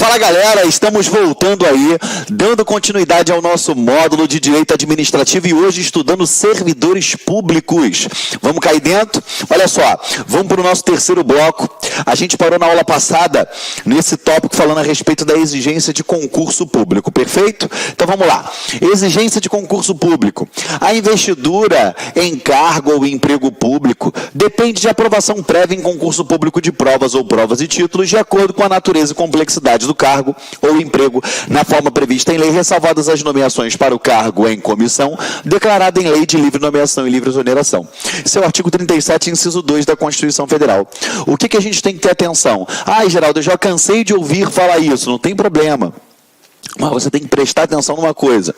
Fala galera, estamos voltando aí, dando continuidade ao nosso módulo de Direito Administrativo e hoje estudando servidores públicos. Vamos cair dentro? Olha só, vamos para o nosso terceiro bloco. A gente parou na aula passada nesse tópico falando a respeito da exigência de concurso público, perfeito? Então vamos lá. Exigência de concurso público. A investidura em cargo ou emprego público depende de aprovação prévia em concurso público de provas ou provas e títulos de acordo com a natureza e complexidade do cargo ou emprego na forma prevista em lei, ressalvadas as nomeações para o cargo em comissão, declarada em lei de livre nomeação e livre exoneração. Esse é o artigo 37, inciso 2 da Constituição Federal. O que a gente tem que ter atenção? Geraldo, eu já cansei de ouvir falar isso, não tem problema. Mas você tem que prestar atenção numa coisa.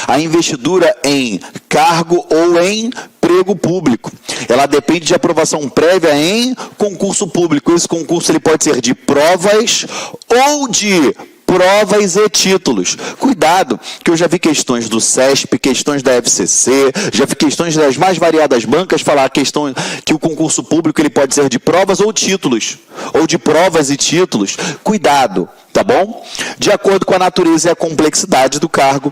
A investidura em cargo ou em emprego público, ela depende de aprovação prévia em concurso público. Esse concurso ele pode ser de provas ou de provas e títulos. Cuidado, que eu já vi questões do CESP, questões da FCC, já vi questões das mais variadas bancas falar a questão que o concurso público ele pode ser de provas ou títulos, ou de provas e títulos. Cuidado, tá bom? De acordo com a natureza e a complexidade do cargo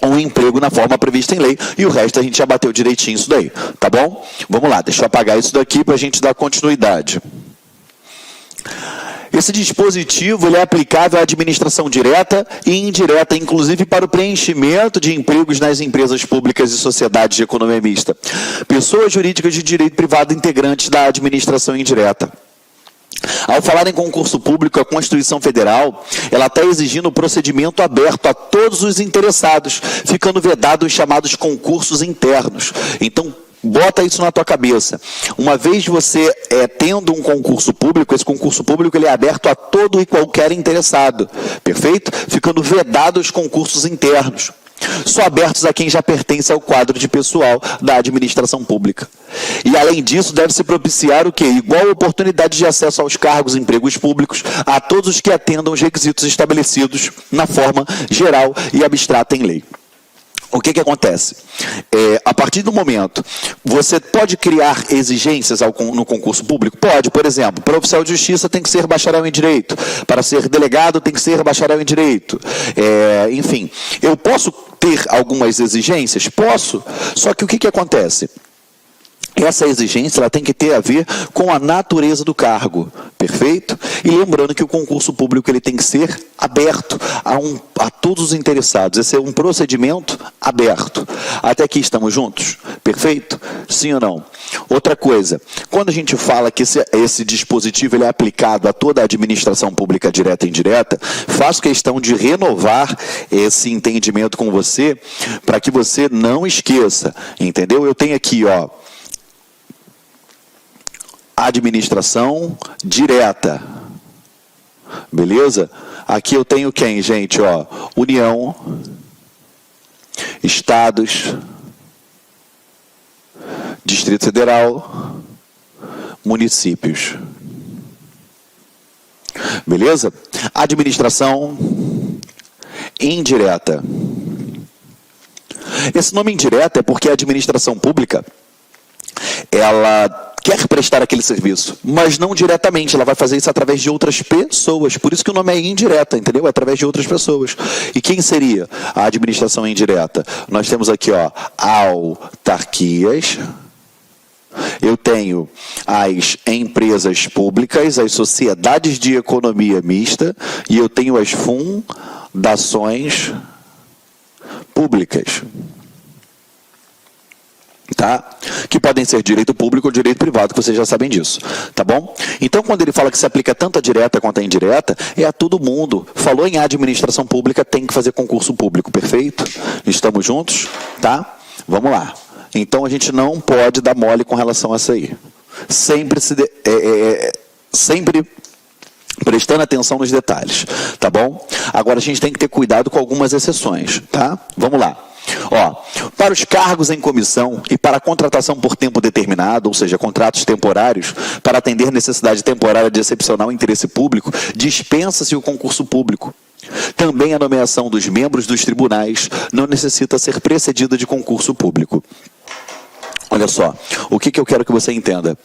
ou emprego na forma prevista em lei, e o resto a gente já bateu direitinho isso daí, tá bom? Vamos lá, deixa eu apagar isso daqui para a gente dar continuidade. Esse dispositivo ele é aplicável à administração direta e indireta, inclusive para o preenchimento de empregos nas empresas públicas e sociedades de economia mista. Pessoas jurídicas de direito privado integrantes da administração indireta. Ao falar em concurso público, a Constituição Federal ela está exigindo o procedimento aberto a todos os interessados, ficando vedado os chamados concursos internos. Então, bota isso na tua cabeça. Uma vez você tendo um concurso público, esse concurso público ele é aberto a todo e qualquer interessado, perfeito? Ficando vedado os concursos internos. Só abertos a quem já pertence ao quadro de pessoal da administração pública. E, além disso, deve-se propiciar o quê? Igual oportunidade de acesso aos cargos e empregos públicos a todos os que atendam os requisitos estabelecidos na forma geral e abstrata em lei. O que acontece? A partir do momento, você pode criar exigências no concurso público? Pode, por exemplo, para oficial de justiça tem que ser bacharel em direito, para ser delegado tem que ser bacharel em direito. Enfim, eu posso ter algumas exigências? Posso, só que o que acontece? Essa exigência ela tem que ter a ver com a natureza do cargo, perfeito? E lembrando que o concurso público ele tem que ser aberto a todos os interessados. Esse é um procedimento aberto. Até aqui estamos juntos? Perfeito? Sim ou não? Outra coisa, quando a gente fala que esse dispositivo ele é aplicado a toda a administração pública direta e indireta, faço questão de renovar esse entendimento com você, para que você não esqueça, entendeu? Eu tenho aqui, administração direta, beleza? Aqui eu tenho quem, gente? União, estados, Distrito Federal, municípios, beleza? Administração indireta. Esse nome indireta é porque a administração pública ela quer prestar aquele serviço, mas não diretamente, ela vai fazer isso através de outras pessoas, por isso que o nome é indireta, entendeu? É através de outras pessoas. E quem seria a administração indireta? Nós temos aqui, autarquias, eu tenho as empresas públicas, as sociedades de economia mista, e eu tenho as fundações públicas. Tá? Que podem ser direito público ou direito privado, que vocês já sabem disso, tá bom? Então, quando ele fala que se aplica tanto a direta quanto a indireta, é a todo mundo. Falou em administração pública, tem que fazer concurso público, perfeito? Estamos juntos? Tá? Vamos lá. Então, a gente não pode dar mole com relação a isso aí. Sempre prestando atenção nos detalhes, tá bom? Agora, a gente tem que ter cuidado com algumas exceções, tá? Vamos lá. Para os cargos em comissão e para a contratação por tempo determinado, ou seja, contratos temporários, para atender necessidade temporária de excepcional interesse público, dispensa-se o concurso público. Também a nomeação dos membros dos tribunais não necessita ser precedida de concurso público. Olha só, o que eu quero que você entenda?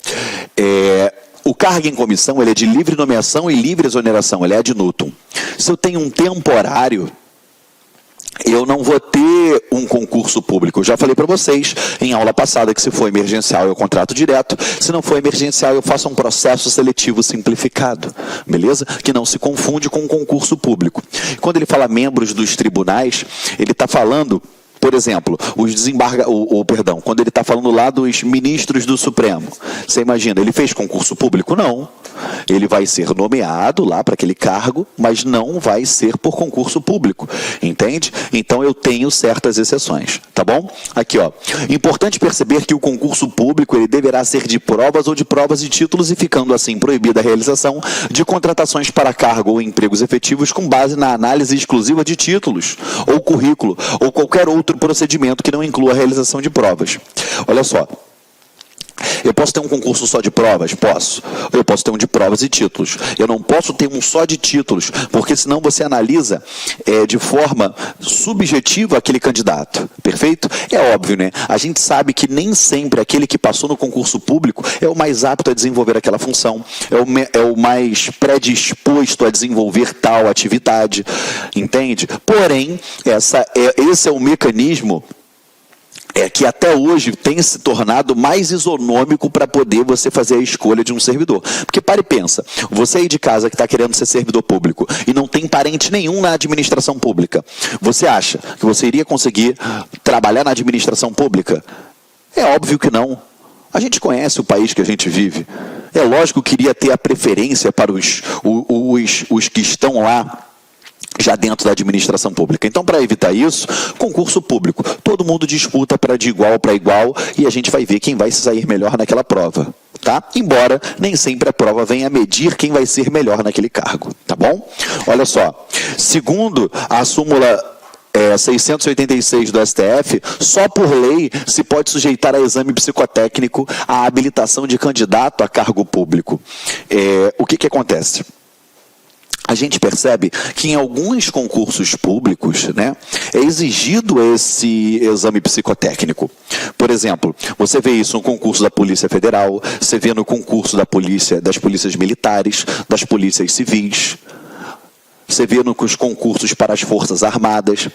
O cargo em comissão ele é de livre nomeação e livre exoneração, ele é ad nutum. Se eu tenho um temporário, eu não vou ter um concurso público. Eu já falei para vocês em aula passada que se for emergencial eu contrato direto, se não for emergencial eu faço um processo seletivo simplificado, beleza? Que não se confunde com um concurso público. Quando ele fala membros dos tribunais, ele está falando, por exemplo, quando ele está falando lá dos ministros do Supremo, você imagina, ele fez concurso público? Não. Ele vai ser nomeado lá para aquele cargo, mas não vai ser por concurso público, entende? Então eu tenho certas exceções, tá bom? Aqui, ó. Importante perceber que o concurso público ele deverá ser de provas ou de provas e títulos e ficando assim proibida a realização de contratações para cargo ou empregos efetivos com base na análise exclusiva de títulos ou currículo ou qualquer outro procedimento que não inclua a realização de provas. Olha só. Eu posso ter um concurso só de provas? Posso. Eu posso ter um de provas e títulos. Eu não posso ter um só de títulos, porque senão você analisa de forma subjetiva aquele candidato. Perfeito? É óbvio, né? A gente sabe que nem sempre aquele que passou no concurso público é o mais apto a desenvolver aquela função, é o mais predisposto a desenvolver tal atividade, entende? Porém, esse é o mecanismo que até hoje tem se tornado mais isonômico para poder você fazer a escolha de um servidor. Porque para e pensa, você aí de casa que está querendo ser servidor público e não tem parente nenhum na administração pública, você acha que você iria conseguir trabalhar na administração pública? É óbvio que não. A gente conhece o país que a gente vive. É lógico que iria ter a preferência para os que estão lá já dentro da administração pública. Então, para evitar isso, concurso público. Todo mundo disputa de igual para igual e a gente vai ver quem vai se sair melhor naquela prova. Tá? Embora nem sempre a prova venha medir quem vai ser melhor naquele cargo. Tá bom? Olha só. Segundo a súmula 686 do STF, só por lei se pode sujeitar a exame psicotécnico a habilitação de candidato a cargo público. O que acontece? A gente percebe que em alguns concursos públicos, né, é exigido esse exame psicotécnico. Por exemplo, você vê isso no concurso da Polícia Federal, você vê no concurso das polícias militares, das polícias civis, você vê nos concursos para as Forças Armadas.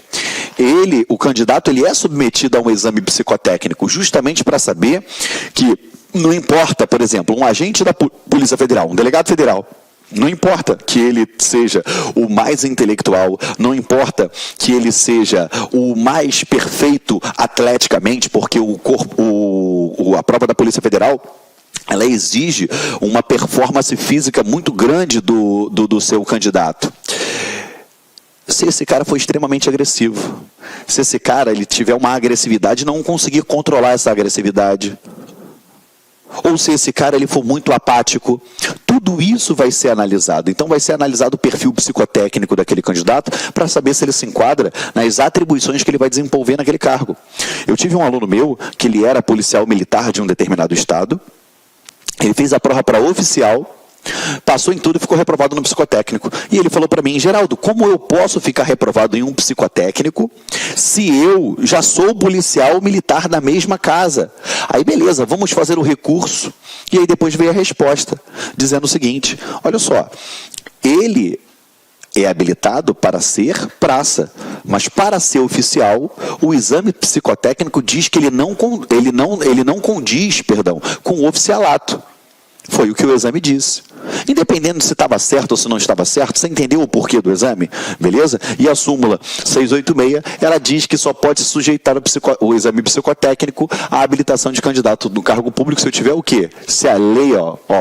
O candidato, ele é submetido a um exame psicotécnico justamente para saber que não importa, por exemplo, um agente da Polícia Federal, um delegado federal, não importa que ele seja o mais intelectual, não importa que ele seja o mais perfeito atleticamente, porque a prova da Polícia Federal, ela exige uma performance física muito grande do seu candidato. Se esse cara for extremamente agressivo, se esse cara ele tiver uma agressividade e não conseguir controlar essa agressividade, ou se esse cara ele for muito apático, tudo isso vai ser analisado. Então vai ser analisado o perfil psicotécnico daquele candidato para saber se ele se enquadra nas atribuições que ele vai desenvolver naquele cargo. Eu tive um aluno meu que ele era policial militar de um determinado estado, ele fez a prova para oficial, passou em tudo e ficou reprovado no psicotécnico. E ele falou para mim: Geraldo, como eu posso ficar reprovado em um psicotécnico se eu já sou policial militar na mesma casa? Aí beleza, vamos fazer o recurso. E aí depois veio a resposta, dizendo o seguinte: olha só, ele é habilitado para ser praça, mas para ser oficial, o exame psicotécnico diz que ele não condiz com o oficialato. Foi o que o exame disse. Independente se estava certo ou se não estava certo, você entendeu o porquê do exame? Beleza? E a súmula 686, ela diz que só pode se sujeitar o exame psicotécnico à habilitação de candidato do cargo público se eu tiver o quê? Se a lei,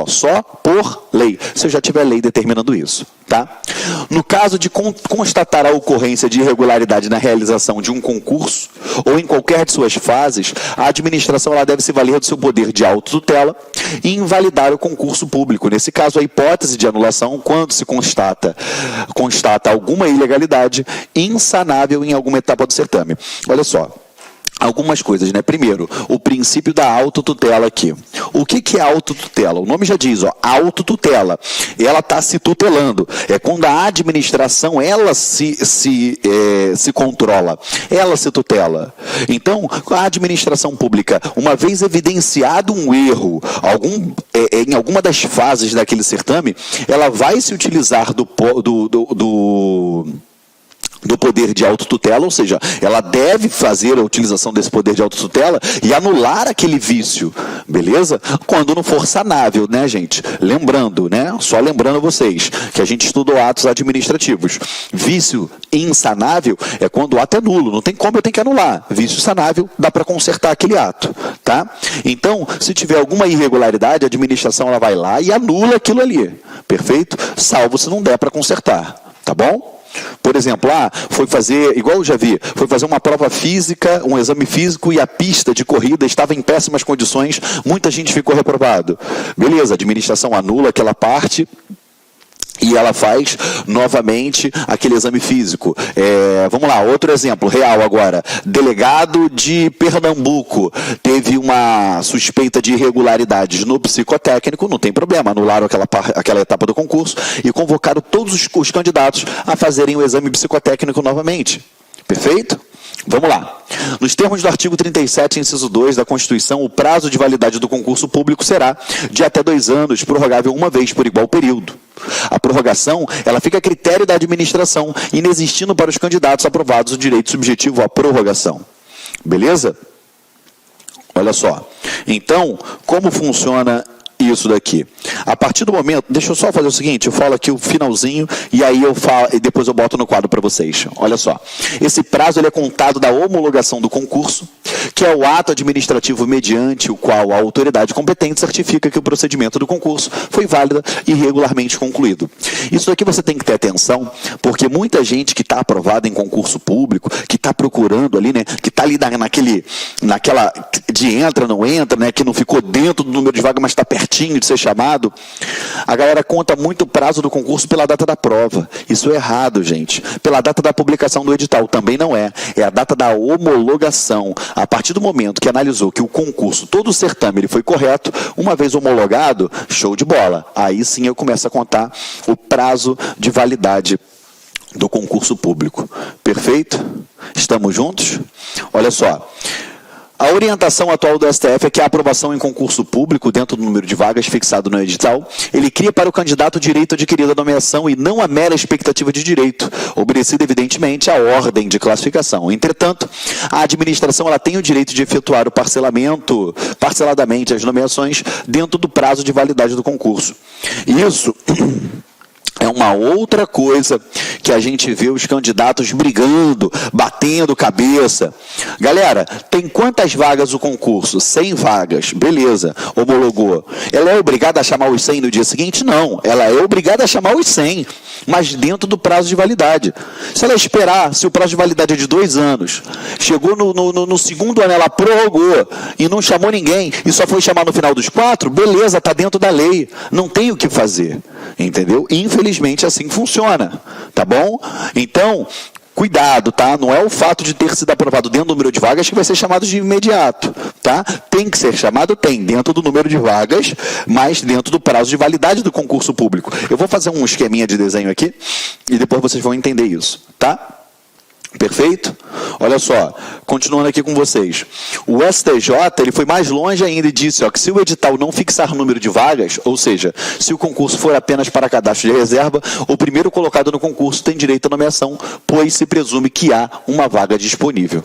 só por lei. Se eu já tiver lei determinando isso. Tá? No caso de constatar a ocorrência de irregularidade na realização de um concurso ou em qualquer de suas fases, a administração ela deve se valer do seu poder de autotutela e invalidar o concurso público. Nesse caso, a hipótese de anulação, quando se constata alguma ilegalidade insanável em alguma etapa do certame. Olha só. algumas coisas, né? Primeiro, o princípio da autotutela aqui. O que é autotutela? O nome já diz, ó, autotutela. Ela está se tutelando. É quando a administração, ela se controla. Ela se tutela. Então, a administração pública, uma vez evidenciado um erro, em alguma das fases daquele certame, ela vai se utilizar do poder de autotutela, ou seja, ela deve fazer a utilização desse poder de autotutela e anular aquele vício, beleza? Quando não for sanável, né, gente? Lembrando, né? Só lembrando a vocês que a gente estudou atos administrativos. Vício insanável é quando o ato é nulo, não tem como, eu tenho que anular. Vício sanável, dá para consertar aquele ato, tá? Então, se tiver alguma irregularidade, a administração ela vai lá e anula aquilo ali, perfeito? Salvo se não der para consertar, tá bom? Por exemplo, foi fazer, igual eu já vi, foi fazer uma prova física, um exame físico e a pista de corrida estava em péssimas condições, muita gente ficou reprovado. Beleza, a administração anula aquela parte e ela faz novamente aquele exame físico. Vamos lá, outro exemplo, real agora. Delegado de Pernambuco teve uma suspeita de irregularidades no psicotécnico, não tem problema, anularam aquela etapa do concurso e convocaram todos os candidatos a fazerem o exame psicotécnico novamente. Perfeito? Vamos lá. Nos termos do artigo 37, inciso 2 da Constituição, o prazo de validade do concurso público será de até 2 anos, prorrogável uma vez por igual período. A prorrogação, ela fica a critério da administração, inexistindo para os candidatos aprovados o direito subjetivo à prorrogação. Beleza? Olha só. Então, como funciona isso daqui? A partir do momento, deixa eu só fazer o seguinte, eu falo aqui o finalzinho e aí eu falo e depois eu boto no quadro para vocês. Olha só. Esse prazo ele é contado da homologação do concurso, que é o ato administrativo mediante o qual a autoridade competente certifica que o procedimento do concurso foi válido e regularmente concluído. Isso aqui você tem que ter atenção, porque muita gente que está aprovada em concurso público, que está procurando ali, né, que está ali naquela de entra, não entra, né, que não ficou dentro do número de vagas, mas está pertinho de ser chamado, a galera conta muito o prazo do concurso pela data da prova. Isso é errado, gente. Pela data da publicação do edital, também não é. É a data da homologação. A partir do momento que analisou que o concurso, todo o certame, ele foi correto, uma vez homologado, show de bola. Aí sim eu começo a contar o prazo de validade do concurso público. Perfeito? Estamos juntos? Olha só. A orientação atual do STF é que a aprovação em concurso público, dentro do número de vagas fixado no edital, ele cria para o candidato o direito adquirido à nomeação e não a mera expectativa de direito, obedecida evidentemente à ordem de classificação. Entretanto, a administração ela tem o direito de efetuar o parceladamente as nomeações dentro do prazo de validade do concurso. Isso é uma outra coisa que a gente vê os candidatos brigando, batendo cabeça. Galera, tem quantas vagas o concurso? 100 vagas. Beleza, homologou. Ela é obrigada a chamar os 100 no dia seguinte? Não. Ela é obrigada a chamar os 100, mas dentro do prazo de validade. Se ela esperar, se o prazo de validade é de 2 anos, chegou no segundo ano, ela prorrogou e não chamou ninguém, e só foi chamar no final dos 4, beleza, está dentro da lei. Não tem o que fazer. Entendeu? Infelizmente assim funciona, tá bom? Então, cuidado, tá? Não é o fato de ter sido aprovado dentro do número de vagas que vai ser chamado de imediato, tá? Tem que ser chamado, dentro do número de vagas, mas dentro do prazo de validade do concurso público. Eu vou fazer um esqueminha de desenho aqui e depois vocês vão entender isso, tá? Perfeito? Olha só, continuando aqui com vocês. O STJ ele foi mais longe ainda e disse que se o edital não fixar número de vagas, ou seja, se o concurso for apenas para cadastro de reserva, o primeiro colocado no concurso tem direito à nomeação, pois se presume que há uma vaga disponível.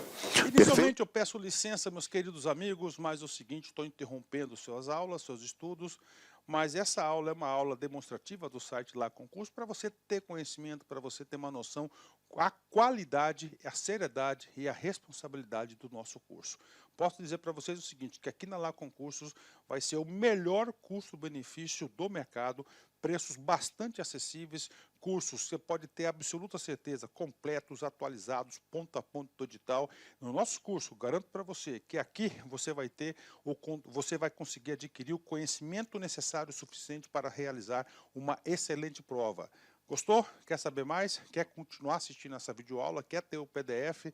Inicialmente, eu peço licença, meus queridos amigos, mas é o seguinte, estou interrompendo suas aulas, seus estudos, mas essa aula é uma aula demonstrativa do site Lá Concurso, para você ter conhecimento, para você ter uma noção, a qualidade, a seriedade e a responsabilidade do nosso curso. Posso dizer para vocês o seguinte, que aqui na Lá Concursos vai ser o melhor custo-benefício do mercado, preços bastante acessíveis, cursos, você pode ter absoluta certeza, completos, atualizados, ponto a ponto do edital. No nosso curso, garanto para você que aqui você vai conseguir adquirir o conhecimento necessário suficiente para realizar uma excelente prova. Gostou? Quer saber mais? Quer continuar assistindo essa videoaula? Quer ter o PDF?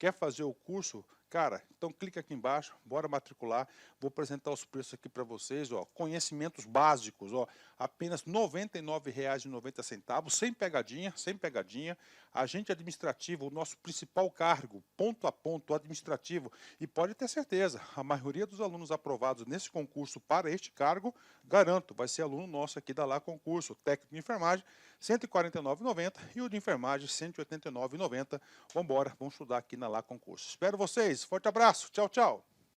Quer fazer o curso? Cara, então clica aqui embaixo, bora matricular. Vou apresentar os preços aqui para vocês, ó. Conhecimentos básicos, ó, apenas R$ 99,90, sem pegadinha, sem pegadinha. Agente administrativo, o nosso principal cargo, ponto a ponto administrativo. E pode ter certeza, a maioria dos alunos aprovados nesse concurso para este cargo, garanto, vai ser aluno nosso aqui da Lá Concurso. Técnico de enfermagem, R$ 149,90 e o de enfermagem, R$ 189,90. Vamos embora, vamos estudar aqui na Lá Concurso. Espero vocês. Forte abraço. Tchau, tchau.